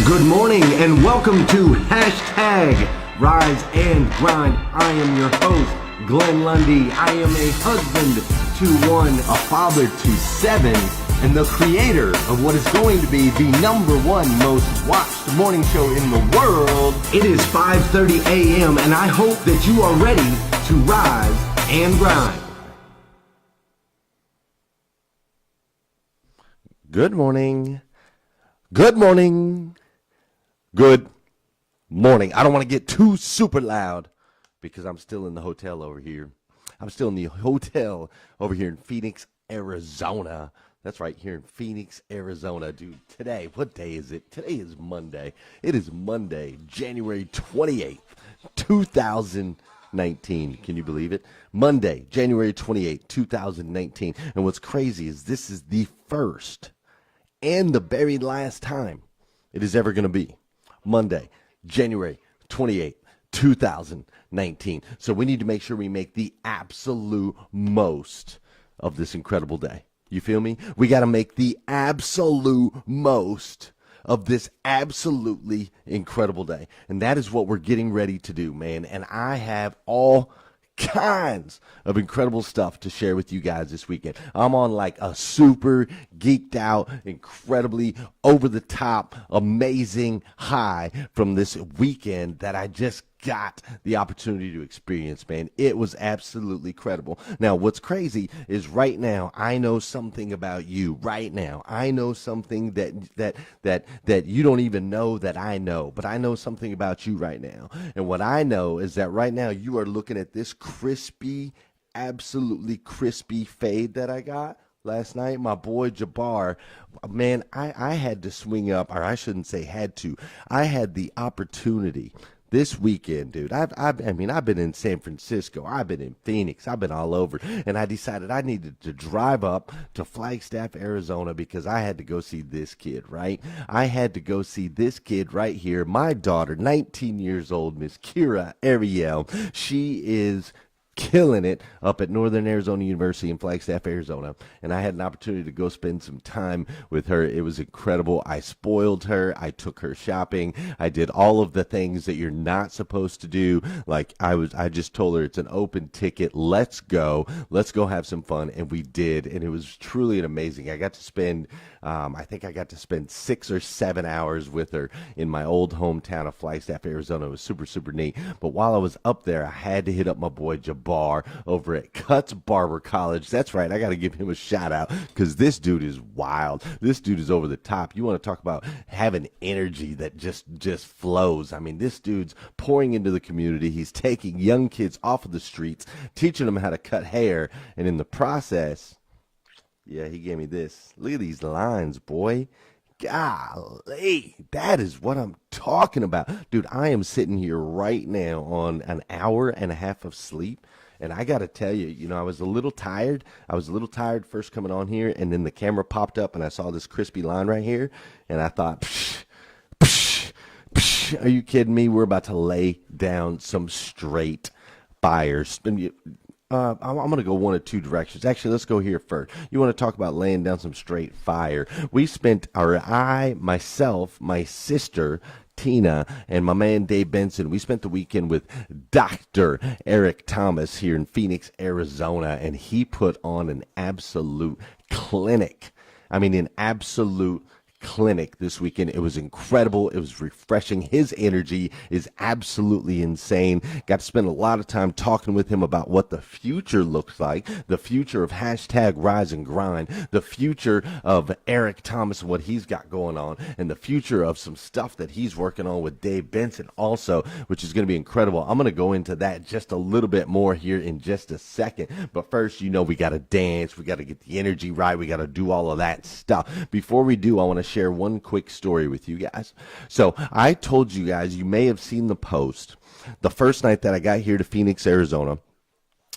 Good morning and welcome to hashtag Rise and Grind. I am your host, Glenn Lundy. I am a husband to one, a father to seven, and the creator of what is going to be the #1 most watched morning show in the world. It is 5:30 a.m. and I hope that you are ready to rise and grind. Good morning. Good morning. Good morning. I don't want to get too super loud because I'm still in the hotel over here. I'm still in the hotel over here in Phoenix, Arizona. That's right, here in Phoenix, Arizona. Dude, today, what day is it? Today is Monday. It is Monday, January 28th, 2019. Can you believe it? Monday, January 28th, 2019. And what's crazy is this is the first and the very last time it is ever going to be Monday, January 28th, 2019. So we need to make sure we make the absolute most of this incredible day. You feel me? We got to make the absolute most of this absolutely incredible day. And that is what we're getting ready to do, man. And I have all kinds of incredible stuff to share with you guys this weekend. I'm on like a super geeked out, incredibly over the top, amazing high from this weekend that I just got the opportunity to experience, man. It was absolutely incredible. Now, what's crazy is right now, I know something about you. Right now, I know something that you don't even know that I know, but I know something about you right now. And what I know is that right now, you are looking at this crispy, absolutely crispy fade that I got last night. My boy Jabbar, man, I had to swing up, or I shouldn't say had to. I had the opportunity this weekend, dude. I've been in San Francisco. I've been in Phoenix. I've been all over. And I decided I needed to drive up to Flagstaff, Arizona, because I had to go see this kid, right? I had to go see this kid right here. My daughter, 19 years old, Miss Kira Ariel. She is killing it up at Northern Arizona University in Flagstaff, Arizona. And I had an opportunity to go spend some time with her. It was incredible. I spoiled her. I took her shopping. I did all of the things that you're not supposed to do. Like I just told her it's an open ticket. Let's go. Let's go have some fun. And we did. And it was truly amazing. I got to spend, I think I got to spend 6 or 7 hours with her in my old hometown of Flagstaff, Arizona. It was super, super neat. But while I was up there, I had to hit up my boy Jabbar over at Cuts Barber College. That's right. I got to give him a shout out because this dude is wild. This dude is over the top. You want to talk about having energy that just flows. I mean, this dude's pouring into the community. He's taking young kids off of the streets, teaching them how to cut hair. And in the process, yeah, he gave me this. Look at these lines, boy. Golly, that is what I'm talking about. Dude, I am sitting here right now on an hour and a half of sleep. And I got to tell you, I was a little tired. I was a little tired first coming on here. And then the camera popped up and I saw this crispy line right here. And I thought, are you kidding me? We're about to lay down some straight fires. I'm going to go one of two directions. Actually, let's go here first. You want to talk about laying down some straight fire. We spent, myself, my sister, Tina, and my man Dave Benson, we spent the weekend with Dr. Eric Thomas here in Phoenix, Arizona, and he put on an absolute clinic. An absolute clinic this weekend. It was incredible. It was refreshing. His energy is absolutely insane. Got to spend a lot of time talking with him about what the future looks like, the future of hashtag Rise and Grind, the future of Eric Thomas and what he's got going on, and the future of some stuff that he's working on with Dave Benson also, which is going to be incredible. I'm going to go into that just a little bit more here in just a second. But first, we got to dance. We got to get the energy right. We got to do all of that stuff. Before we do, I want to share one quick story with you guys. So I told you guys, you may have seen the post the first night that I got here to Phoenix, Arizona.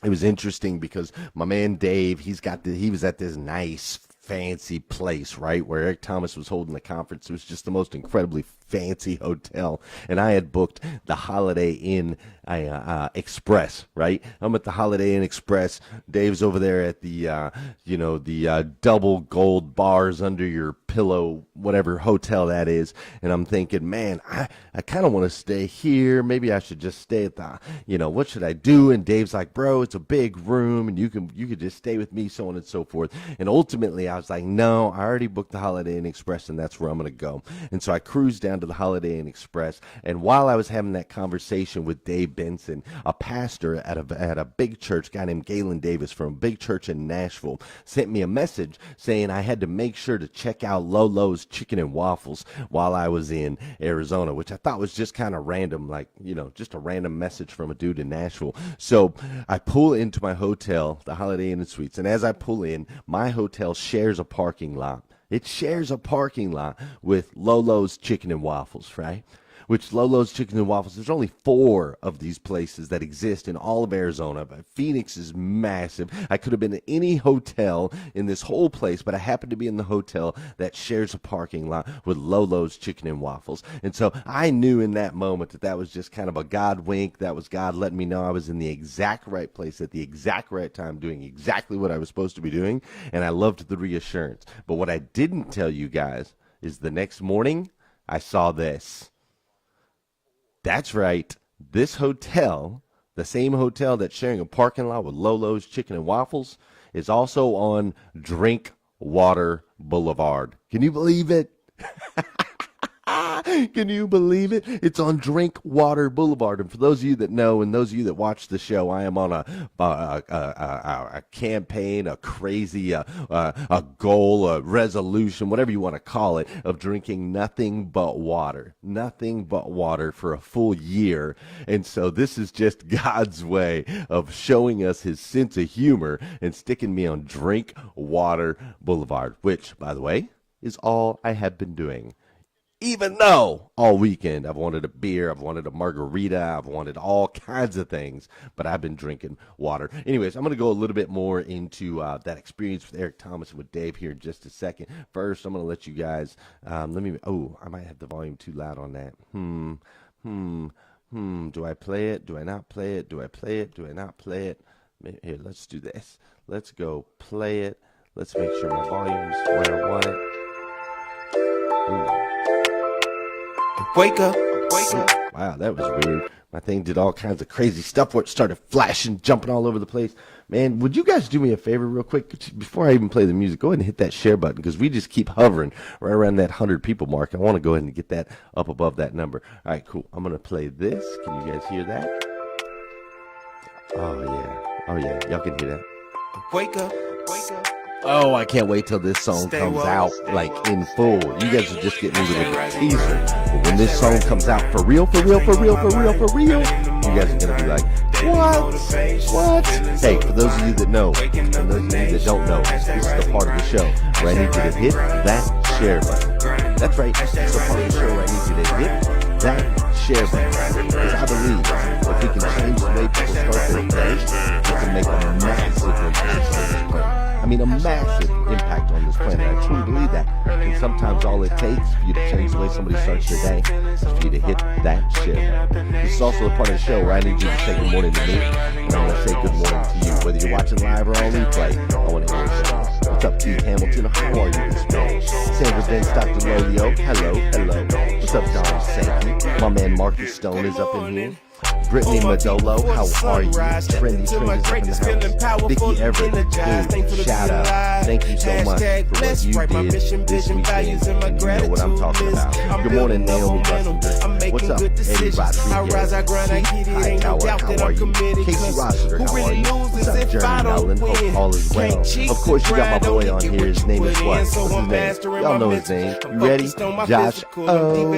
It was interesting because my man Dave, he was at this nice fancy place, right, where Eric Thomas was holding the conference. It was just the most incredibly fancy hotel, and I had booked the Holiday Inn Express, right? I'm at the Holiday Inn Express. Dave's over there at the double gold bars under your pillow, whatever hotel that is. And I'm thinking, man, I kind of want to stay here. Maybe I should just stay at the, what should I do? And Dave's like, bro, it's a big room and you could just stay with me, so on and so forth. And ultimately I was like, no, I already booked the Holiday Inn Express and that's where I'm going to go. And so I cruised down to the Holiday Inn Express. And while I was having that conversation with Dave Benson, a pastor at a big church, a guy named Galen Davis from a big church in Nashville, sent me a message saying I had to make sure to check out Lolo's Chicken and Waffles while I was in Arizona, which I thought was just kind of random, like, just a random message from a dude in Nashville. So I pull into my hotel, the Holiday Inn and Suites, and as I pull in, my hotel shares a parking lot. It shares a parking lot with Lolo's Chicken and Waffles, right? Which Lolo's Chicken and Waffles, there's only 4 of these places that exist in all of Arizona, but Phoenix is massive. I could have been in any hotel in this whole place, but I happened to be in the hotel that shares a parking lot with Lolo's Chicken and Waffles. And so I knew in that moment that was just kind of a God wink. That was God letting me know I was in the exact right place at the exact right time, doing exactly what I was supposed to be doing, and I loved the reassurance. But what I didn't tell you guys is the next morning I saw this. That's right. This hotel, the same hotel that's sharing a parking lot with Lolo's Chicken and Waffles, is also on Drinkwater Boulevard. Can you believe it? Can you believe it? It's on Drinkwater Boulevard. And for those of you that know and those of you that watch the show, I am on a campaign, a crazy a goal, a resolution, whatever you want to call it, of drinking nothing but water for a full year. And so this is just God's way of showing us his sense of humor and sticking me on Drinkwater Boulevard, which, by the way, is all I have been doing. Even though all weekend I've wanted a beer, I've wanted a margarita, I've wanted all kinds of things, but I've been drinking water. Anyways, I'm going to go a little bit more into that experience with Eric Thomas and with Dave here in just a second. First, I'm going to let you guys, I might have the volume too loud on that. Do I play it? Do I not play it? Do I play it? Do I not play it? Here, let's do this. Let's go play it. Let's make sure my volume's where I want it. Ooh. Wake up. Wow, that was weird. My thing did all kinds of crazy stuff where it started flashing, jumping all over the place. Man, would you guys do me a favor real quick? Before I even play the music, go ahead and hit that share button because we just keep hovering right around that 100 people mark. I want to go ahead and get that up above that number. All right, cool. I'm going to play this. Can you guys hear that? Oh, yeah. Y'all can hear that. Wake up. Oh, I can't wait till this song comes out, like, in full. You guys are just getting into the teaser. But when this song comes out for real, you guys are going to be like, what? Hey, for those of you that know, and those of you that don't know, this is the part of the show where I need you to hit that share button. That's right, this is the part of the show where I need you to hit that share button. Because I believe if we can change the way people start their day, we can make a massive impact on this planet. I mean, a massive impact on this planet. I truly believe that. And sometimes all it takes for you to change the way somebody starts their day is for you to hit that share button. This is also the part of the show where I need you to say good morning to me, and I want to say good morning to you. Whether you're watching live or on replay, I want to hear your show. What's up, Keith Hamilton? How are you this morning? Sandra Vince, Dr. Lolio. Hello. What's up, Don Sankey? My man Marcus Stone is up in here. Brittany Madolo, how are you? Trendy Trend is up in the house. Vicky Everett, dude, shout out. Thank you so much for what you did this weekend. And you know what I'm talking about. Good morning, Naomi Bussinger. What's up, Eddie Rodriguez? Hi, Tower, how are you? Casey Rossiter, how are you? What's up, Jeremy Nolan? Hope all is well. Of course, you got my boy on here. His name is what? What's his name? Y'all know his name. You ready? Josh. Oh,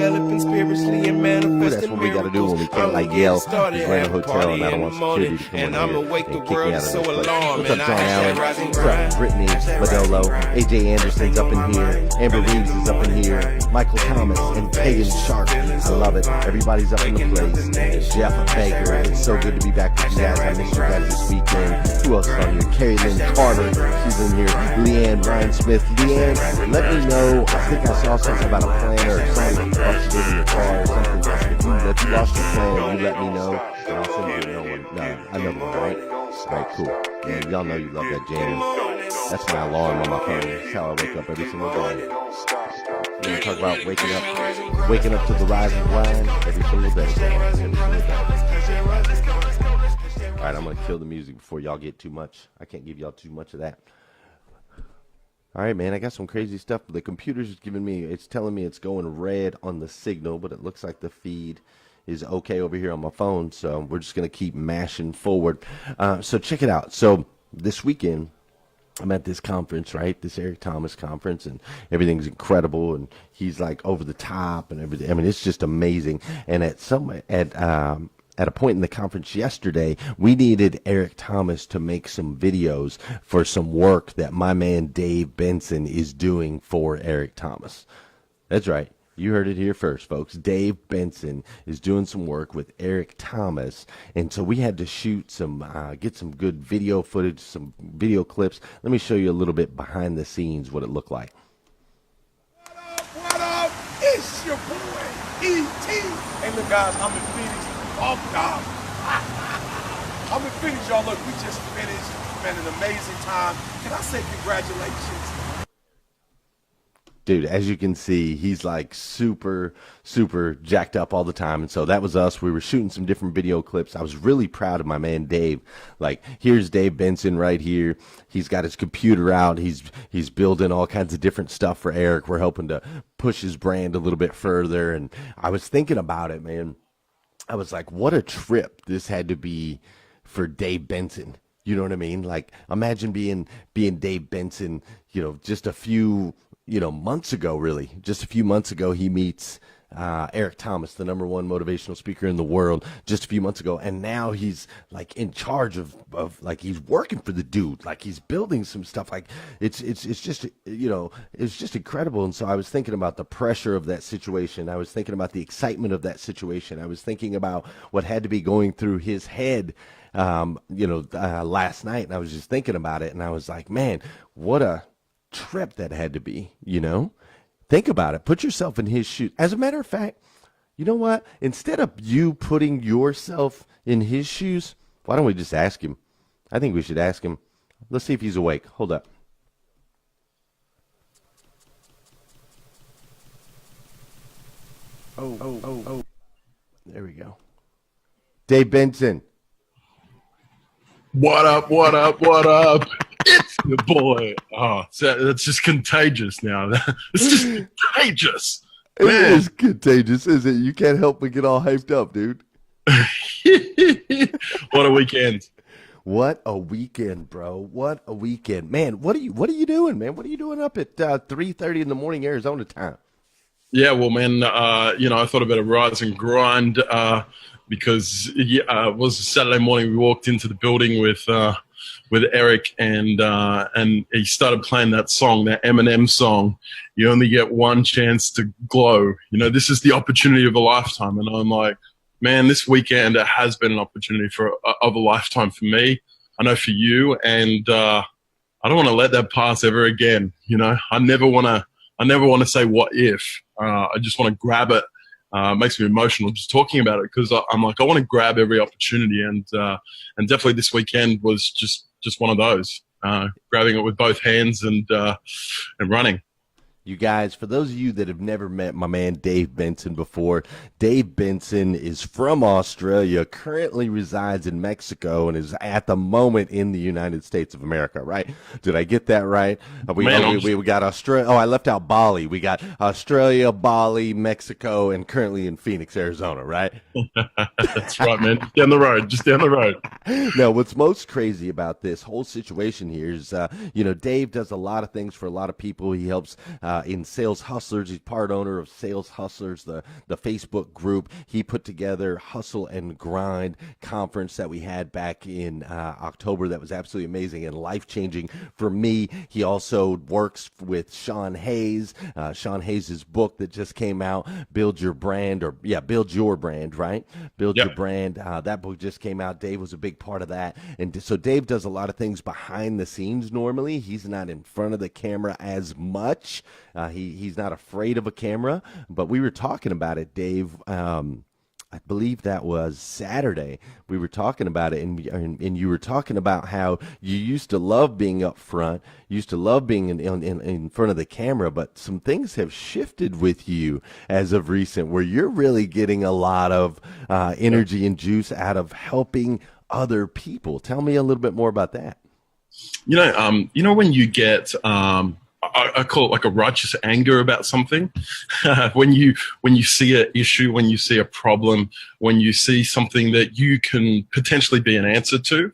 that's what we gotta do when we can't like yell. He's running a hotel and I don't want security to come in here and kick me out of this place. What's up, John Allen? What's up, Brittany Madolo? AJ Anderson's up in here. Amber Reeves is up in here. Michael Thomas and Pagan Sharp. I love it. Everybody's up in the place. Jeff Baker. It's so good to be back with you guys. I missed you guys this weekend. Who else is on here? Carrie Lynn Carter. She's in here. Leanne Ryan Smith. Leanne, let me know. I think I saw something about a planner or something. busted in your car or something, that you lost your plan, you let me know, and I'll send you another one, right? Alright, cool. Man, y'all know you love that jam. That's my alarm on my phone. That's how I wake up every single day. You know, talk about waking up to the rise and grind every single day. Alright, I'm gonna kill the music before y'all get too much. I can't give y'all too much of that. All right, man, I got some crazy stuff. The computer's it's telling me it's going red on the signal, but it looks like the feed is okay over here on my phone, so we're just going to keep mashing forward. So check it out. So this weekend, I'm at this conference, right, this Eric Thomas conference, and everything's incredible, and he's like over the top and everything. I mean, it's just amazing. And at a point in the conference yesterday, we needed Eric Thomas to make some videos for some work that my man Dave Benson is doing for Eric Thomas. That's right. You heard it here first, folks. Dave Benson is doing some work with Eric Thomas, and so we had to shoot get some good video footage, some video clips. Let me show you a little bit behind the scenes what it looked like. What up? It's your boy, E.T. Hey, look, guys, I'm in Phoenix. Oh, God. I'm in Phoenix, y'all. Look, we just finished. Man, an amazing time. Can I say congratulations? Dude, as you can see, he's like super, super jacked up all the time. And so that was us. We were shooting some different video clips. I was really proud of my man, Dave. Like, here's Dave Benson right here. He's got his computer out. He's building all kinds of different stuff for Eric. We're helping to push his brand a little bit further. And I was thinking about it, man. I was like, what a trip this had to be for Dave Benson. You know what I mean? Like, imagine being Dave Benson, just a few months ago, really. Just a few months ago, he meets Eric Thomas, the #1 motivational speaker in the world, just a few months ago. And now he's like in charge of like, he's working for the dude. Like, he's building some stuff. Like, it's just, it's just incredible. And so I was thinking about the pressure of that situation. I was thinking about the excitement of that situation. I was thinking about what had to be going through his head, last night. And I was just thinking about it. And I was like, man, what a trip that had to be. Think about it. Put yourself in his shoes. As a matter of fact, you know what? Instead of you putting yourself in his shoes, why don't we just ask him? I think we should ask him. Let's see if he's awake. Hold up. Oh. There we go. Dave Benson. What up, what up, what up? It's the boy. Oh, that's just contagious now. It's just contagious. It is contagious, isn't it? You can't help but get all hyped up, dude. What a weekend. What a weekend, bro. What a weekend. Man, what are you doing, man? What are you doing up at 3:30 in the morning Arizona time? Yeah, well, man, I thought about a rise and grind because it was Saturday morning. We walked into the building with Eric, and he started playing that song, that Eminem song. You only get one chance to glow. This is the opportunity of a lifetime. And I'm like, man, this weekend it has been an opportunity of a lifetime for me. I know for you, and I don't want to let that pass ever again. I never want to say what if. I just want to grab it. It makes me emotional just talking about it because I'm like, I want to grab every opportunity, and definitely this weekend was just one of those, grabbing it with both hands and running. You guys, for those of you that have never met my man Dave Benson before, Dave Benson is from Australia, currently resides in Mexico, and is at the moment in the United States of America, right? Did I get that right? We got Australia. Oh, I left out Bali. We got Australia, Bali, Mexico, and currently in Phoenix, Arizona, right? That's right, man. Just down the road. Now, what's most crazy about this whole situation here is, Dave does a lot of things for a lot of people. He helps in Sales Hustlers. He's part owner of Sales Hustlers, the Facebook group. He put together Hustle and Grind conference that we had back in October that was absolutely amazing and life-changing for me. He also works with Sean Hayes. Sean Hayes' book that just came out, Build Your Brand, Build Your Brand, right? Build Your Brand. That book just came out. Dave was a big part of that. And so Dave does a lot of things behind the scenes normally. He's not in front of the camera as much He's not afraid of a camera, but we were talking about it, Dave. I believe that was Saturday. We were talking about it, and you were talking about how you used to love being up front, used to love being in front of the camera, but some things have shifted with you as of recent, where you're really getting a lot of energy and juice out of helping other people. Tell me a little bit more about that. When you get I call it like a righteous anger about something. when you see an issue, when you see a problem, when you see something that you can potentially be an answer to,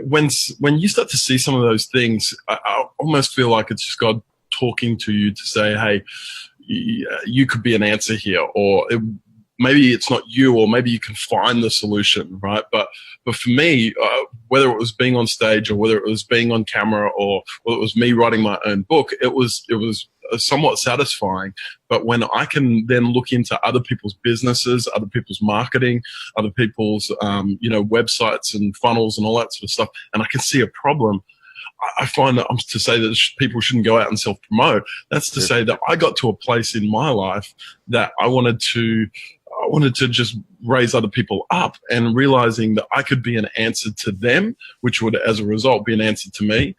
when you start to see some of those things, I almost feel like it's just God talking to you to say, hey, you could be an answer here, or maybe it's not you, or maybe you can find the solution, right? But for me, whether it was being on stage, or whether it was being on camera, or whether it was me writing my own book, it was somewhat satisfying. But when I can then look into other people's businesses, other people's marketing, other people's websites and funnels and all that sort of stuff, and I can see a problem, I find that to say that people shouldn't go out and self-promote. That's to say that I got to a place in my life that I wanted to just raise other people up, and realizing that I could be an answer to them, which would, as a result, be an answer to me,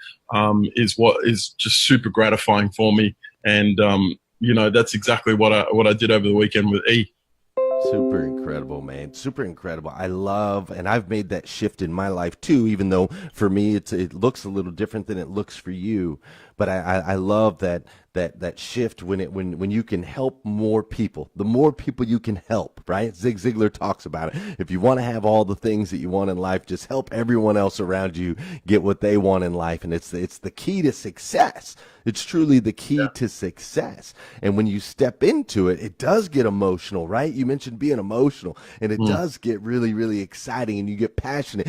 is what is just super gratifying for me. And, that's exactly what I did over the weekend with E. Super incredible, man. Super incredible. I love, and I've made that shift in my life too, even though for me it looks a little different than it looks for you. But I love that shift when you can help more people. The more people you can help, right? Zig Ziglar talks about it. If you want to have all the things that you want in life, just help everyone else around you get what they want in life. And it's the key to success. It's truly the key to success. And when you step into it, it does get emotional, right? You mentioned being emotional, and it does get really, really exciting, and you get passionate,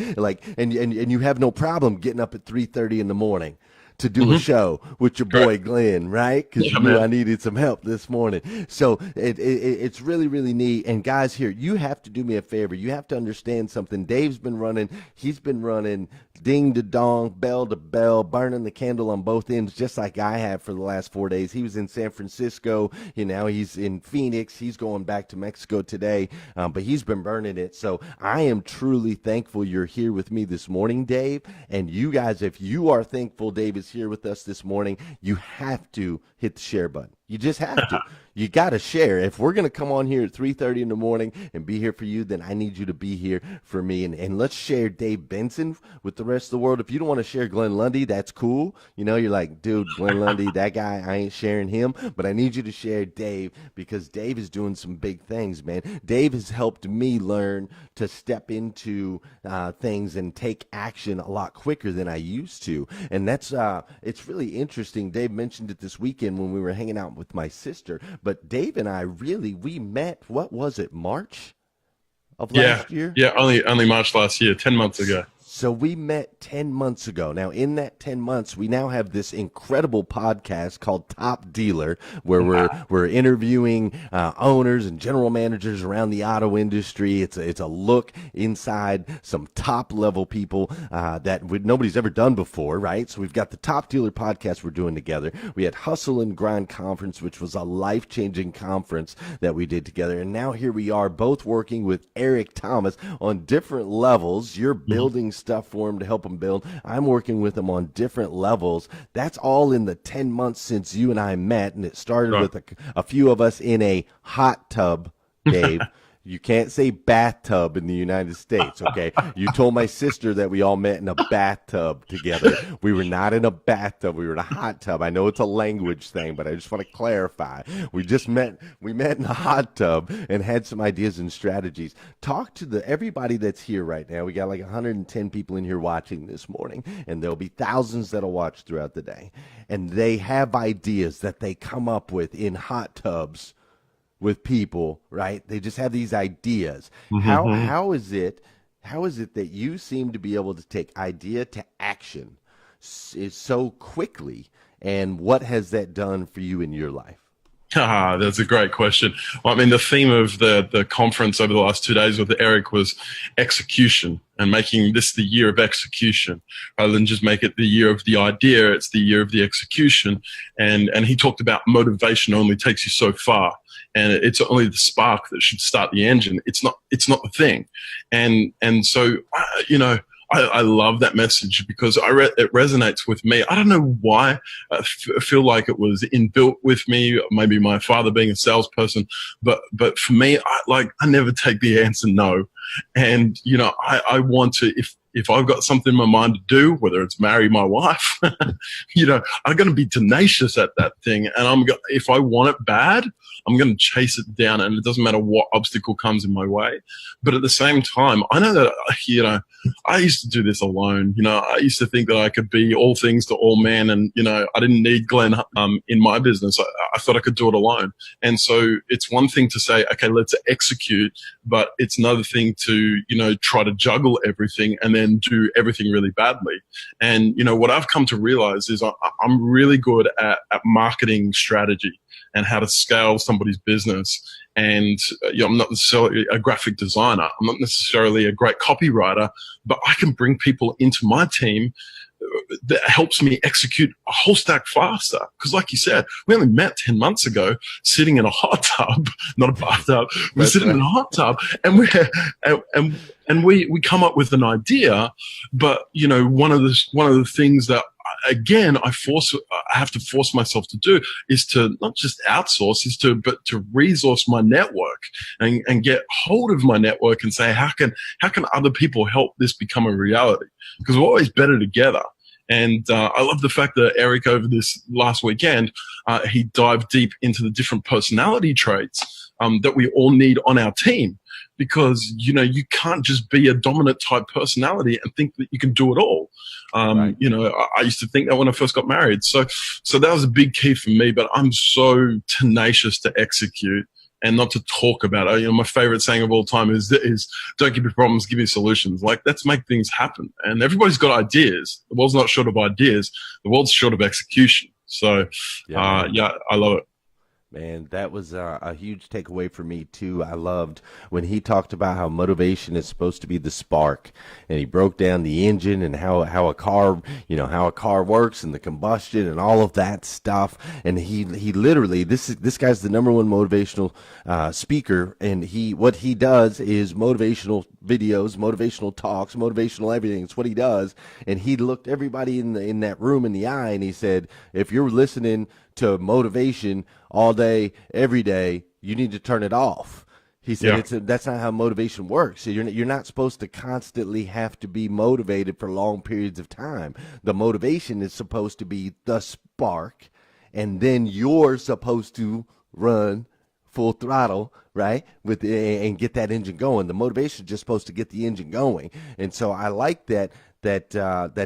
and you have no problem getting up at 3:30 in the morning to do a show with your boy Glenn, right? Because you knew I needed some help this morning. So it's really, really neat. And guys, here, you have to do me a favor. You have to understand something. Dave's been running. He's been running ding to dong, bell to bell, burning the candle on both ends, just like I have for the last 4 days. He was in San Francisco. Now he's in Phoenix. He's going back to Mexico today, but he's been burning it. So I am truly thankful you're here with me this morning, Dave. And you guys, if you are thankful Dave is here with us this morning, you have to hit the share button. You just have to. You got to share. If we're going to come on here at 3:30 in the morning and be here for you, then I need you to be here for me. And let's share Dave Benson with the rest of the world. If you don't want to share Glenn Lundy, that's cool. You're like, dude, Glenn Lundy, that guy, I ain't sharing him. But I need you to share Dave, because Dave is doing some big things, man. Dave has helped me learn to step into things and take action a lot quicker than I used to. And that's it's really interesting. Dave mentioned it this weekend when we were hanging out with my sister. But Dave and I we met, what was it, March of last year? Yeah, only March last year, 10 months ago. So we met 10 months ago. Now, in that 10 months, we now have this incredible podcast called Top Dealer, where we're interviewing owners and general managers around the auto industry. It's a look inside some top-level people that nobody's ever done before, right? So we've got the Top Dealer podcast we're doing together. We had Hustle and Grind Conference, which was a life-changing conference that we did together. And now here we are, both working with Eric Thomas on different levels. You're building stuff for him to help him build. I'm working with him on different levels. That's all in the 10 months since you and I met, and it started with a few of us in a hot tub, Dave. You can't say bathtub in the United States, okay? You told my sister that we all met in a bathtub together. We were not in a bathtub. We were in a hot tub. I know it's a language thing, but I just want to clarify. We met in a hot tub and had some ideas and strategies. Talk to everybody that's here right now. We got like 110 people in here watching this morning, and there'll be thousands that'll watch throughout the day. And they have ideas that they come up with in hot tubs with people, right? They just have these ideas. How is it that you seem to be able to take idea to action so quickly, and what has that done for you in your life? Ah, that's a great question. Well, I mean, the theme of the conference over the last 2 days with Eric was execution and making this the year of execution rather than just make it the year of the idea. It's the year of the execution. And he talked about motivation only takes you so far. And it's only the spark that should start the engine. It's not the thing. And so, I love that message because it resonates with me. I don't know why. I feel like it was inbuilt with me, maybe my father being a salesperson, but for me, I never take the answer no. And, I want to, if I've got something in my mind to do, whether it's marry my wife, I'm going to be tenacious at that thing. And if I want it bad, I'm going to chase it down, and it doesn't matter what obstacle comes in my way. But at the same time, I know that, I used to do this alone. I used to think that I could be all things to all men, and, I didn't need Glenn in my business. I thought I could do it alone. And so it's one thing to say, okay, let's execute, but it's another thing to, try to juggle everything and then do everything really badly. And, what I've come to realize is I'm really good at marketing strategy and how to scale somebody's business. And I'm not necessarily a graphic designer. I'm not necessarily a great copywriter, but I can bring people into my team that helps me execute a whole stack faster. Because like you said, we only met 10 months ago, sitting in a hot tub, not a bathtub. We're sitting in a hot tub, and we come up with an idea. But one of the things that, again, I have to force myself to do is to not just outsource, but to resource my network and get hold of my network and say, how can other people help this become a reality? Because we're always better together. And I love the fact that Eric, over this last weekend, he dived deep into the different personality traits that we all need on our team. Because, you can't just be a dominant type personality and think that you can do it all. Right. I used to think that when I first got married. So that was a big key for me, but I'm so tenacious to execute and not to talk about it. My favorite saying of all time is don't give me problems, give me solutions. Like, let's make things happen. And everybody's got ideas. The world's not short of ideas. The world's short of execution. So, I love it. Man, that was a huge takeaway for me, too. I loved when he talked about how motivation is supposed to be the spark, and he broke down the engine and how a car, how a car works and the combustion and all of that stuff. And he literally, this guy's the number one motivational speaker, and what he does is motivational videos, motivational talks, motivational everything. It's what he does. And he looked everybody in that room in the eye, and he said, if you're listening to motivation all day, every day, you need to turn it off. He said that's not how motivation works. So you're not supposed to constantly have to be motivated for long periods of time. The motivation is supposed to be the spark, and then you're supposed to run full throttle, right, and get that engine going. The motivation is just supposed to get the engine going. And so I like that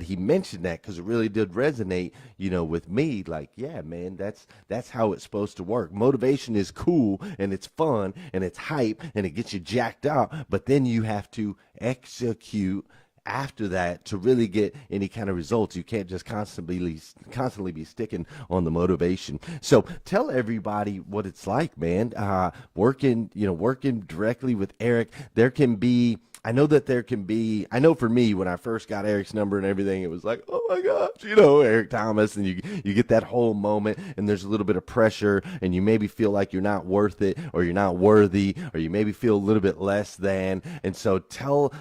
he mentioned that, because it really did resonate, with me. Like, yeah, man, that's how it's supposed to work. Motivation is cool and it's fun and it's hype and it gets you jacked up, but then you have to execute after that to really get any kind of results. You can't just constantly be sticking on the motivation. So tell everybody what it's like, man. Working directly with Eric. I know for me, when I first got Eric's number and everything, it was like, oh my gosh, Eric Thomas, and you get that whole moment, and there's a little bit of pressure, and you maybe feel like you're not worth it, or you're not worthy, or you maybe feel a little bit less than. And so tell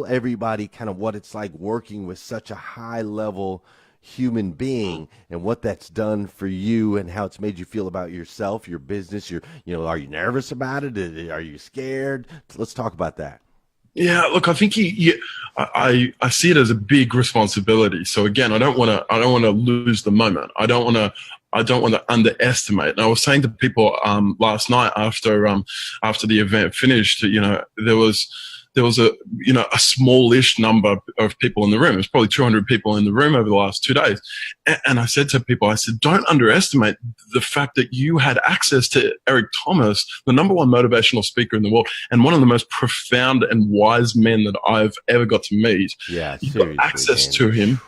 everybody kind of what it's like working with such a high level human being, and what that's done for you, and how it's made you feel about yourself, your business. Are you nervous about it? Are you scared? Let's talk about that. Yeah, look, I think I see it as a big responsibility. So again, I don't want to lose the moment. I don't want to underestimate. And I was saying to people last night after the event finished, there was a smallish number of people in the room. There's probably 200 people in the room over the last 2 days. And I said to people, don't underestimate the fact that you had access to Eric Thomas, the number one motivational speaker in the world, and one of the most profound and wise men that I've ever got to meet. Yeah, you got access to him.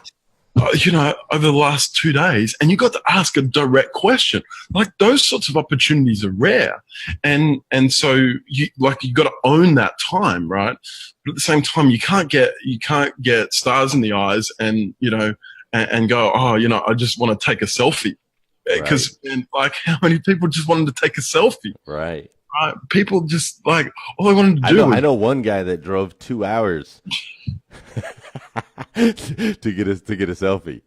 over the last 2 days, and you got to ask a direct question. Like those sorts of opportunities are rare, and so you got to own that time, right? But at the same time, you can't get stars in the eyes, and and go, oh, I just want to take a selfie, because like how many people just wanted to take a selfie, Right. People just like all they wanted to do. I know one guy that drove 2 hours to get a selfie.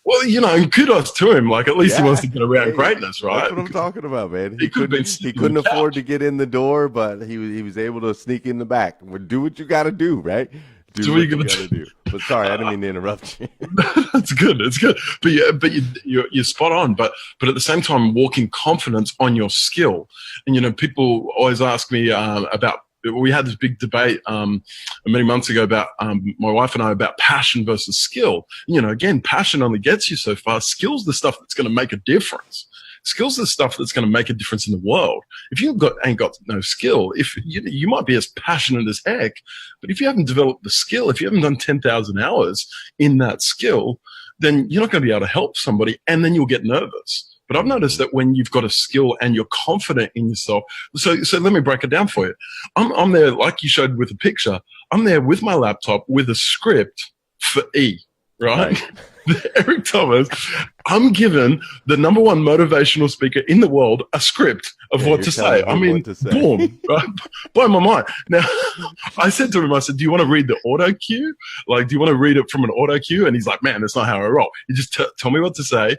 Well, kudos to him. Like at least he wants to get around greatness, right? That's what I'm talking about, man. He couldn't afford to get in the door, but he was able to sneak in the back. Well, do what you got to do, right? Do what you got to do. But sorry, I didn't mean to interrupt you. That's good. It's good. But you're spot on. But at the same time, walking confidence on your skill. And people always ask me about. We had this big debate many months ago about my wife and I about passion versus skill. Again, passion only gets you so far. Skill's the stuff that's going to make a difference. Skill's the stuff that's going to make a difference in the world. If you ain't got no skill, if you might be as passionate as heck, but if you haven't developed the skill, if you haven't done 10,000 hours in that skill, then you're not going to be able to help somebody, and then you'll get nervous. But I've noticed that when you've got a skill and you're confident in yourself, so let me break it down for you. I'm there, like you showed with the picture. I'm there with my laptop with a script for E, right? Eric Thomas, I'm given the #1 motivational speaker in the world a script of what to say. I mean, boom, right? Blow my mind. Now, I said to him, do you want to read the auto cue? Like, do you want to read it from an auto cue? And he's like, man, that's not how I roll. You just tell me what to say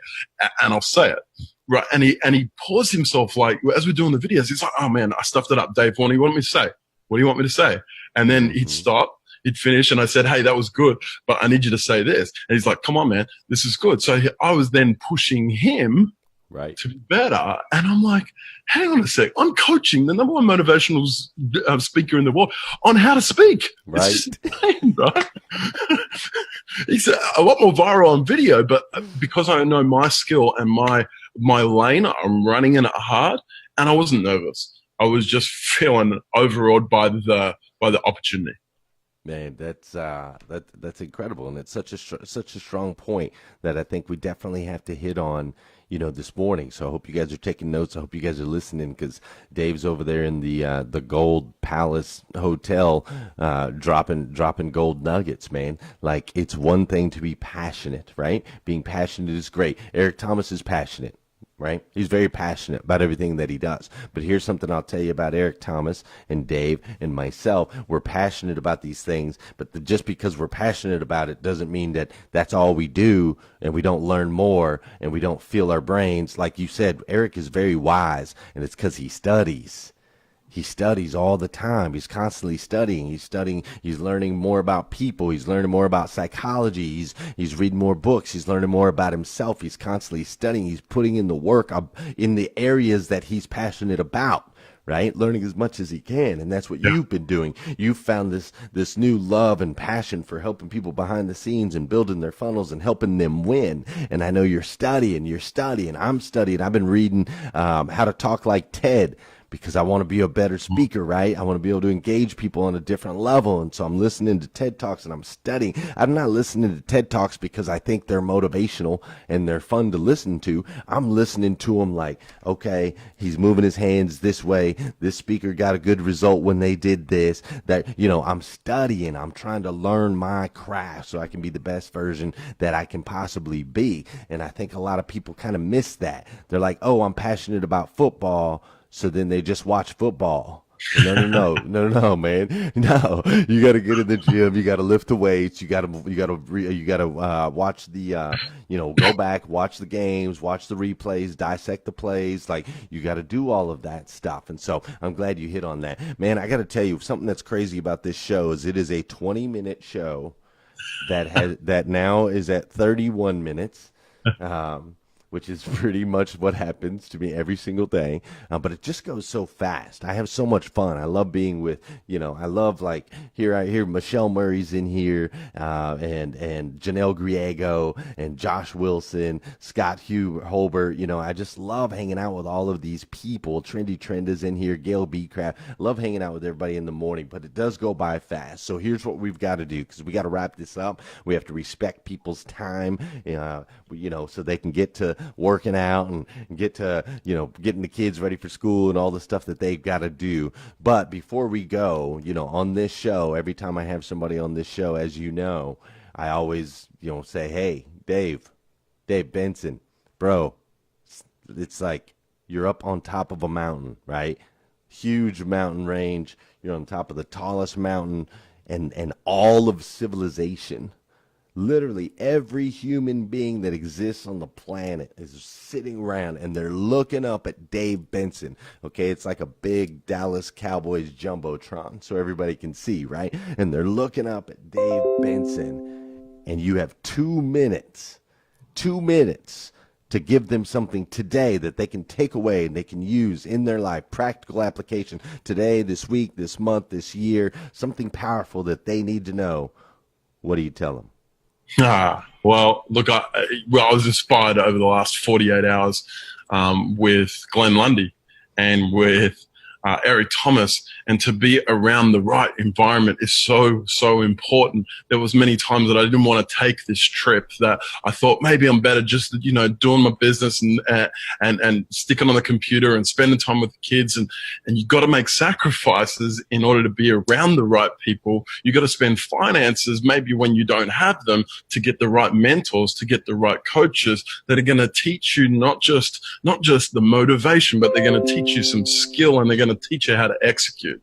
and I'll say it. Right. And he paused himself, like, as we're doing the videos, he's like, oh man, I stuffed it up. Dave, what do you want me to say? What do you want me to say? And then he'd stop. He'd finish, and I said, hey, that was good, but I need you to say this. And he's like, come on, man, this is good. So I was then pushing him to be better. And I'm like, hang on a sec. I'm coaching the #1 motivational speaker in the world on how to speak. Right. It's just insane, right? He's a lot more viral on video, but because I know my skill and my lane, I'm running in it hard, and I wasn't nervous. I was just feeling overawed by the opportunity. Man, that's incredible, and it's such a strong point that I think we definitely have to hit on, this morning. So I hope you guys are taking notes. I hope you guys are listening, because Dave's over there in the Gold Palace Hotel, dropping gold nuggets, man. Like, it's one thing to be passionate, right? Being passionate is great. Eric Thomas is passionate. Right? He's very passionate about everything that he does. But here's something I'll tell you about Eric Thomas and Dave and myself. We're passionate about these things, but just because we're passionate about it doesn't mean that that's all we do, and we don't learn more, and we don't feel our brains. Like you said, Eric is very wise, and it's because he studies. He studies all the time. He's constantly studying. He's learning more about people. He's learning more about psychology. He's reading more books. He's learning more about himself. He's constantly studying. He's putting in the work in the areas that he's passionate about, right? Learning as much as he can. And that's what you've been doing. You've found this new love and passion for helping people behind the scenes and building their funnels and helping them win. And I know you're studying. I'm studying. I've been reading How to Talk Like Ted, because I want to be a better speaker, right? I want to be able to engage people on a different level. And so I'm listening to TED Talks and I'm studying. I'm not listening to TED Talks because I think they're motivational and they're fun to listen to. I'm listening to them like, okay, he's moving his hands this way. This speaker got a good result when they did this. That, I'm studying. I'm trying to learn my craft so I can be the best version that I can possibly be. And I think a lot of people kind of miss that. They're like, oh, I'm passionate about football, so then they just watch football. No, man. No, you got to get in the gym. You got to lift the weights. You got to watch the, go back, watch the games, watch the replays, dissect the plays. Like, you got to do all of that stuff. And so I'm glad you hit on that, man. I got to tell you, something that's crazy about this show is it is a 20-minute show that now is at 31 minutes. which is pretty much what happens to me every single day. But it just goes so fast. I have so much fun. I love being with, I love like I hear Michelle Murray's in here, and Janelle Griego and Josh Wilson, Scott Holbert. I just love hanging out with all of these people. Trendy Trend is in here, Gail Beecraft. Love hanging out with everybody in the morning, but it does go by fast. So here's what we've got to do, because we got to wrap this up. We have to respect people's time, so they can get to working out and get to, getting the kids ready for school and all the stuff that they've got to do. But before we go, on this show, every time I have somebody on this show, as you know, I always, say, hey, Dave Benson, bro, it's like you're up on top of a mountain, right? Huge mountain range. You're on top of the tallest mountain and all of civilization. Literally every human being that exists on the planet is sitting around and they're looking up at Dave Benson. Okay, it's like a big Dallas Cowboys jumbotron so everybody can see, right? And they're looking up at Dave Benson, and you have 2 minutes to give them something today that they can take away and they can use in their life, practical application today, this week, this month, this year, something powerful that they need to know. What do you tell them? Well, look, I was inspired over the last 48 hours with Glenn Lundy and with Eric Thomas, and to be around the right environment is so, so important. There was many times that I didn't want to take this trip, that I thought maybe I'm better just, doing my business and sticking on the computer and spending time with the kids. And you got to make sacrifices in order to be around the right people. You got to spend finances, maybe when you don't have them, to get the right mentors, to get the right coaches that are going to teach you not just the motivation, but they're going to teach you some skill, and they're going to teach you how to execute.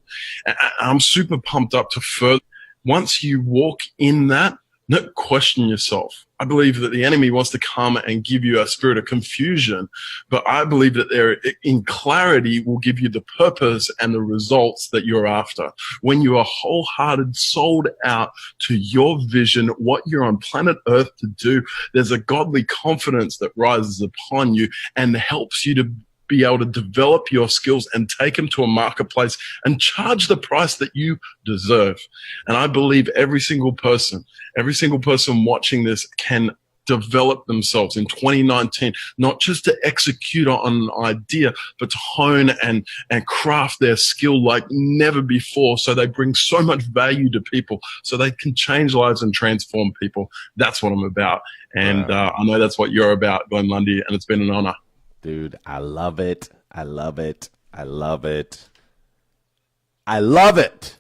I'm super pumped up to further. Once you walk in that, not question yourself. I believe that the enemy wants to come and give you a spirit of confusion, but I believe that there, in clarity, will give you the purpose and the results that you're after. When you are wholehearted, sold out to your vision, what you're on planet Earth to do, there's a godly confidence that rises upon you and helps you to be able to develop your skills and take them to a marketplace and charge the price that you deserve. And I believe every single person watching this can develop themselves in 2019, not just to execute on an idea, but to hone and craft their skill like never before, so they bring so much value to people, so they can change lives and transform people. That's what I'm about. And I know that's what you're about, Glenn Lundy, and it's been an honor. Dude, I love it. I love it. I love it. I love it.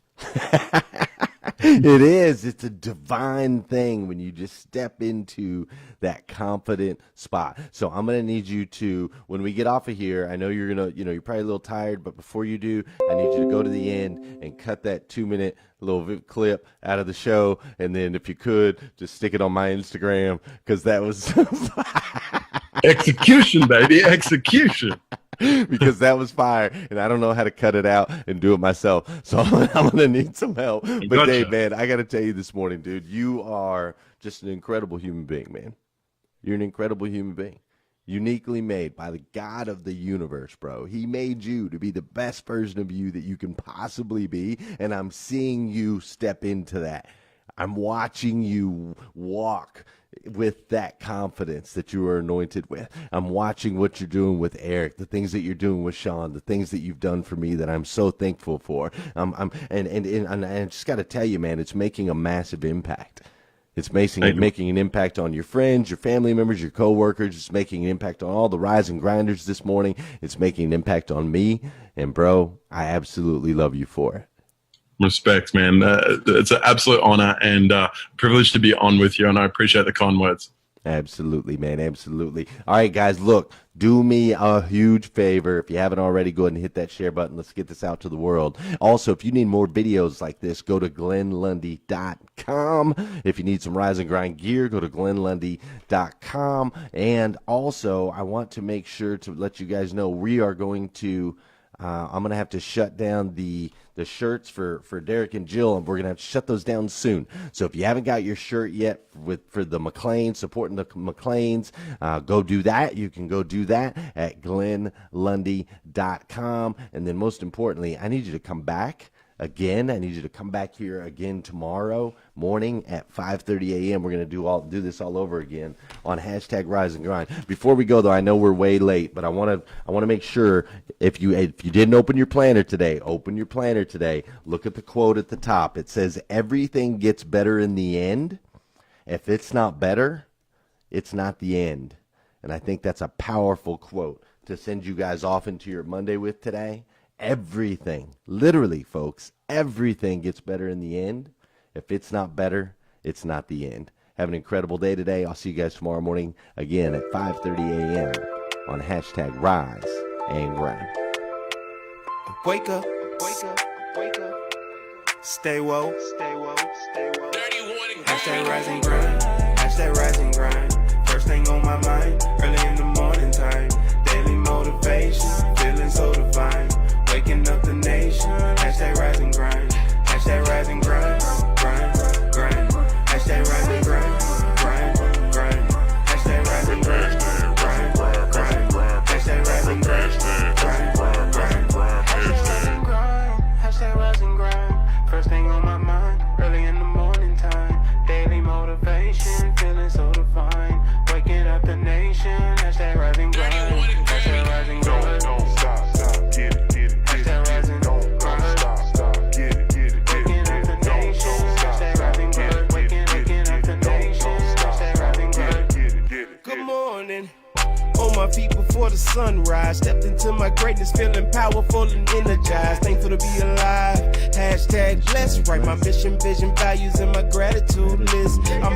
It is. It's a divine thing when you just step into that confident spot. So I'm going to need you to, when we get off of here, I know you're going to, you're probably a little tired, but before you do, I need you to go to the end and cut that 2-minute little clip out of the show. And then if you could, just stick it on my Instagram, because that was execution, baby, execution. Because that was fire, and I don't know how to cut it out and do it myself, so I'm gonna need some help. But gotcha. Dave, man, I gotta tell you this morning, dude, you are just an incredible human being, man. You're an incredible human being, uniquely made by the God of the universe, bro. He made you to be the best version of you that you can possibly be, and I'm seeing you step into that. I'm watching you walk with that confidence that you are anointed with. I'm watching what you're doing with Eric, the things that you're doing with Sean, the things that you've done for me that I'm so thankful for. And I just got to tell you, man, it's making a massive impact. It's making an impact on your friends, your family members, your coworkers. It's making an impact on all the Rise and Grinders this morning. It's making an impact on me. And, bro, I absolutely love you for it. Respect, man. It's an absolute honor and privilege to be on with you, and I appreciate the kind words. Absolutely, man. Absolutely. All right, guys, look, do me a huge favor. If you haven't already, go ahead and hit that share button. Let's get this out to the world. Also, if you need more videos like this, go to GlennLundy.com. If you need some Rise and Grind gear, go to GlennLundy.com. And also, I want to make sure to let you guys know we are going to I'm going to have to shut down the shirts for Derek and Jill, and we're going to have to shut those down soon. So if you haven't got your shirt yet for the McLeans, supporting the McLeans, go do that. You can go do that at GlennLundy.com. And then most importantly, I need you to come back again. I need you to come back here again tomorrow morning at 5:30 a.m. We're going to do this all over again on hashtag Rise and Grind. Before we go, though, I know we're way late, but I want to make sure if you didn't open your planner today, open your planner today. Look at the quote at the top. It says, "Everything gets better in the end. If it's not better, it's not the end." And I think that's a powerful quote to send you guys off into your Monday with today. Everything, literally, folks, everything gets better in the end. If it's not better, it's not the end. Have an incredible day today. I'll see you guys tomorrow morning again at 5:30 a.m. on hashtag Rise and Grind. Wake up, wake up, wake up. Stay woke, stay woke, stay woke. Hashtag Rise and Grind, hashtag Rise and Grind. First thing on my mind, early in the morning time. Daily motivation, feeling so divine. Waking up the nation, hashtag Rise and Grind, hashtag Rise and Grind, grind, grind, hashtag Rise and Grind, grind, grind, hashtag Rise and Grind, grind, grind, hashtag Rise and Grind, grind, grind, hashtag Rise and Grind. First thing on my mind, early in the morning time. Daily motivation, feeling so divine. Waking up the nation, hashtag Rise and Grind, hashtag Rise and Grind. Don't stop, get it. On my feet before the sunrise, stepped into my greatness, feeling powerful and energized. Thankful to be alive. Hashtag blessed. Write my mission, vision, values, and my gratitude list. I'm